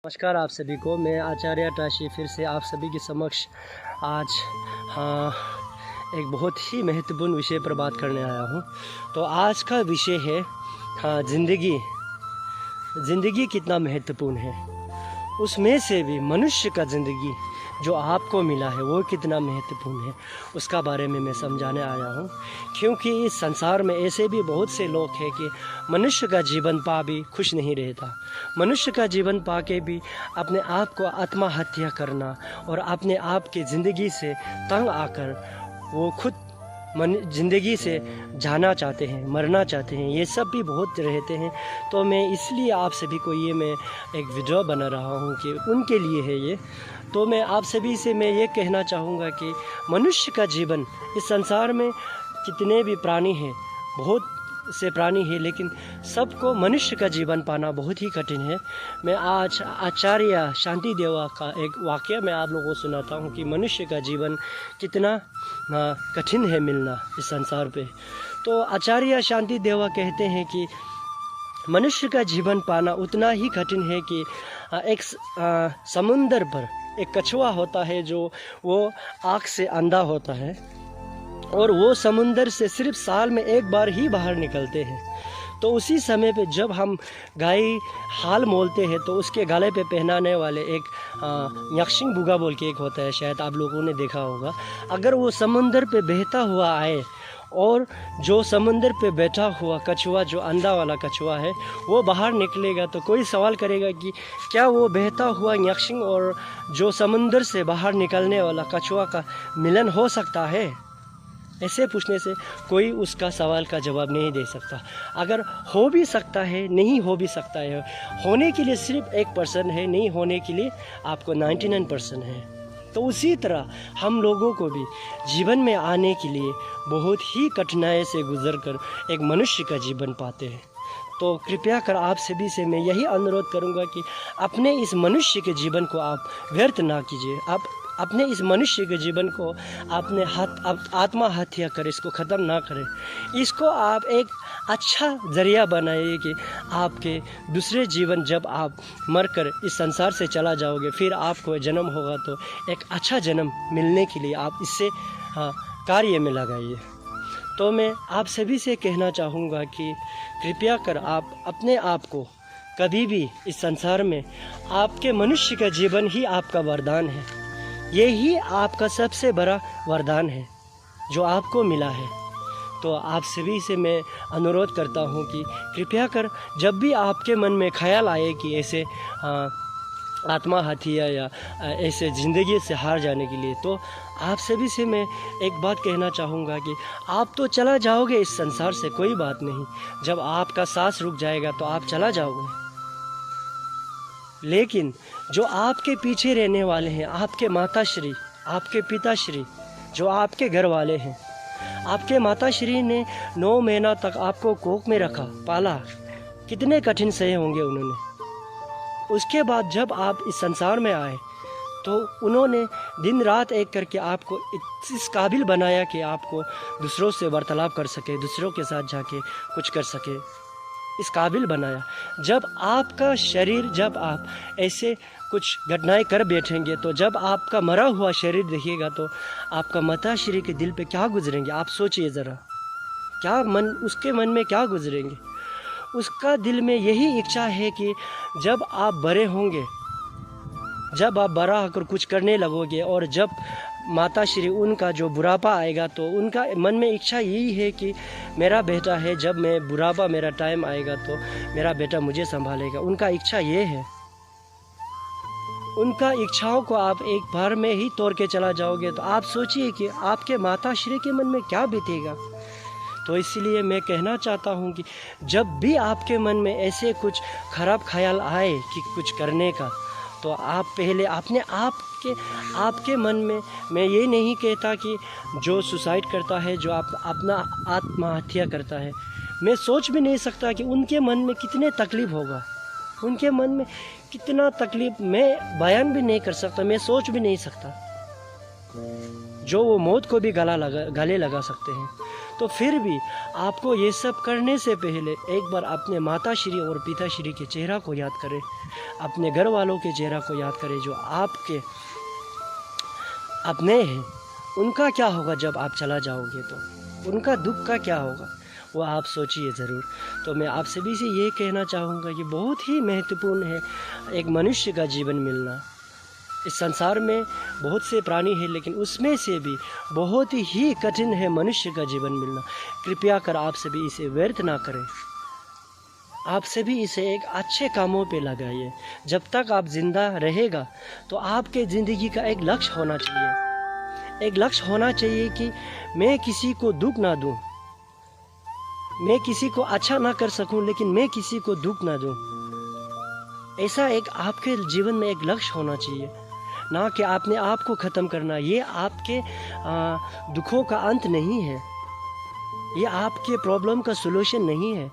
नमस्कार आप सभी को। मैं आचार्य टाशी फिर से आप सभी के समक्ष आज एक बहुत ही महत्वपूर्ण विषय पर बात करने आया हूँ। तो आज का विषय है ज़िंदगी कितना महत्वपूर्ण है, उसमें से भी मनुष्य का ज़िंदगी जो आपको मिला है वो कितना महत्वपूर्ण है, उसका बारे में मैं समझाने आया हूँ। क्योंकि इस संसार में ऐसे भी बहुत से लोग हैं कि मनुष्य का जीवन पा भी खुश नहीं रहता। मनुष्य का जीवन पा के भी अपने आप को आत्महत्या करना और अपने आप की ज़िंदगी से तंग आकर वो खुद ज़िंदगी से जाना चाहते हैं, मरना चाहते हैं, ये सब भी बहुत रहते हैं। तो मैं इसलिए आप सभी को मैं एक वीडियो बना रहा हूँ कि उनके लिए है ये। तो मैं आप सभी से मैं ये कहना चाहूँगा कि मनुष्य का जीवन, इस संसार में कितने भी प्राणी हैं, बहुत से प्राणी हैं, लेकिन सबको मनुष्य का जीवन पाना बहुत ही कठिन है। मैं आज आचार्य शांति देवा का एक वाक़या मैं आप लोगों को सुनाता हूँ कि मनुष्य का जीवन कितना कठिन है मिलना इस संसार पे। तो आचार्य शांति देवा कहते हैं कि मनुष्य का जीवन पाना उतना ही कठिन है कि एक समुंदर पर एक कछुआ होता है जो वो आँख से अंधा होता है और वो समुंदर से सिर्फ साल में एक बार ही बाहर निकलते हैं। तो उसी समय पे जब हम गाय हाल मोलते हैं तो उसके गले पे पहनाने वाले एक यक्षिंग बुगा बोल के एक होता है, शायद आप लोगों ने देखा होगा। अगर वो समुंदर पे बहता हुआ आए और जो समुंदर पे बैठा हुआ कछुआ, जो अंधा वाला कछुआ है, वो बाहर निकलेगा तो कोई सवाल करेगा कि क्या वो बहता हुआ यक्षिंग और जो समुंदर से बाहर निकलने वाला कछुआ का मिलन हो सकता है? ऐसे पूछने से कोई उसका सवाल का जवाब नहीं दे सकता। अगर हो भी सकता है, नहीं हो भी सकता है। होने के लिए सिर्फ 1% है, नहीं होने के लिए आपको 99% है। तो उसी तरह हम लोगों को भी जीवन में आने के लिए बहुत ही कठिनाई से गुजरकर एक मनुष्य का जीवन पाते हैं। तो कृपया कर आप सभी से मैं यही अनुरोध करूंगा कि अपने इस मनुष्य के जीवन को आप व्यर्थ ना कीजिए। आप अपने इस मनुष्य के जीवन को अपने आत्महत्या कर इसको ख़त्म ना करें। इसको आप एक अच्छा ज़रिया बनाइए कि आपके दूसरे जीवन, जब आप मरकर इस संसार से चला जाओगे, फिर आपको जन्म होगा तो एक अच्छा जन्म मिलने के लिए आप इससे कार्य में लगाइए। तो मैं आप सभी से कहना चाहूँगा कि कृपया कर आप अपने आप को कभी भी इस संसार में, आपके मनुष्य का जीवन ही आपका वरदान है। यही आपका सबसे बड़ा वरदान है जो आपको मिला है। तो आप सभी से मैं अनुरोध करता हूँ कि कृपया कर जब भी आपके मन में ख्याल आए कि ऐसे आत्महत्या या ऐसे ज़िंदगी से हार जाने के लिए, तो आप सभी से मैं एक बात कहना चाहूँगा कि आप तो चला जाओगे इस संसार से, कोई बात नहीं। जब आपका सांस रुक जाएगा तो आप चला जाओगे, लेकिन जो आपके पीछे रहने वाले हैं, आपके माताश्री, आपके पिताश्री, जो आपके घर वाले हैं, आपके माताश्री ने 9 महीना तक आपको कोख में रखा, पाला, कितने कठिन सहे होंगे उन्होंने। उसके बाद जब आप इस संसार में आए तो उन्होंने दिन रात एक करके आपको इस काबिल बनाया कि आपको दूसरों से वार्तालाप कर सके, दूसरों के साथ जाके कुछ कर सके, इस काबिल बनाया। जब आपका शरीर, जब आप ऐसे कुछ घटनाएं कर बैठेंगे, तो जब आपका मरा हुआ शरीर देखिएगा तो आपका माताश्री के दिल पे क्या गुजरेंगे, आप सोचिए ज़रा। क्या उसके मन में क्या गुजरेंगे? उसका दिल में यही इच्छा है कि जब आप बड़े होंगे, जब आप बड़ा होकर कुछ करने लगोगे और जब माताश्री, उनका जो बुढ़ापा आएगा, तो उनका मन में इच्छा यही है कि मेरा बेटा है, जब मैं बुढ़ापा, मेरा टाइम आएगा तो मेरा बेटा मुझे संभालेगा। उनका इच्छा ये है। उनका इच्छाओं को आप एक बार में ही तोड़ के चला जाओगे तो आप सोचिए कि आपके माताश्री के मन में क्या बीतेगा। तो इसलिए मैं कहना चाहता हूँ कि जब भी आपके मन में ऐसे कुछ खराब ख्याल आए कि कुछ करने का, तो आप पहले आपके मन में, मैं ये नहीं कहता कि जो सुसाइड करता है, जो अपना आत्महत्या करता है, मैं सोच भी नहीं सकता कि उनके मन में कितने तकलीफ़ होगा, उनके मन में कितना तकलीफ़ मैं बयान भी नहीं कर सकता, मैं सोच भी नहीं सकता, जो वो मौत को भी गले लगा सकते हैं। तो फिर भी आपको ये सब करने से पहले एक बार अपने माता श्री और पिता श्री के चेहरा को याद करें, अपने घर वालों के चेहरा को याद करें जो आपके अपने हैं। उनका क्या होगा जब आप चला जाओगे, तो उनका दुख का क्या होगा वो आप सोचिए ज़रूर। तो मैं आप सभी से ये कहना चाहूँगा कि बहुत ही महत्वपूर्ण है एक मनुष्य का जीवन मिलना। इस संसार में बहुत से प्राणी हैं, लेकिन उसमें से भी बहुत ही कठिन है मनुष्य का जीवन मिलना। कृपया कर आप सभी इसे व्यर्थ ना करें, आप सभी इसे एक अच्छे कामों पे लगाइए। जब तक आप जिंदा रहेगा तो आपके ज़िंदगी का एक लक्ष्य होना चाहिए, एक लक्ष्य होना चाहिए कि मैं किसी को दुख ना दूं, मैं किसी को अच्छा ना कर सकूं, लेकिन मैं किसी को दुख ना दूं। ऐसा एक आपके जीवन में एक लक्ष्य होना चाहिए, ना कि आपने आप को ख़त्म करना। ये आपके दुखों का अंत नहीं है, ये आपके प्रॉब्लम का सलूशन नहीं है।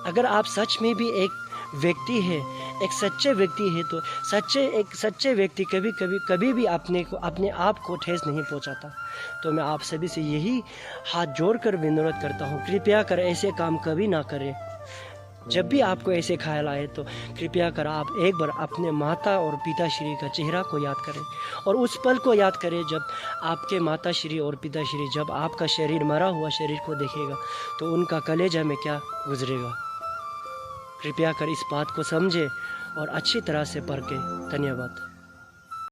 अगर आप सच में भी एक व्यक्ति है, एक सच्चे व्यक्ति है, तो सच्चे व्यक्ति कभी भी अपने आप को ठेस नहीं पहुंचाता। तो मैं आप सभी से यही हाथ जोड़कर विनम्र करता हूँ, कृपया कर ऐसे काम कभी ना करें। जब भी आपको ऐसे ख्याल आए तो कृपया कर आप एक बार अपने माता और पिता श्री का चेहरा को याद करें, और उस पल को याद करें जब आपके माता श्री और पिता श्री जब आपका शरीर मरा हुआ शरीर को देखेगा तो उनका कलेजा में क्या गुजरेगा। कृपया कर इस बात को समझें और अच्छी तरह से परखें। धन्यवाद।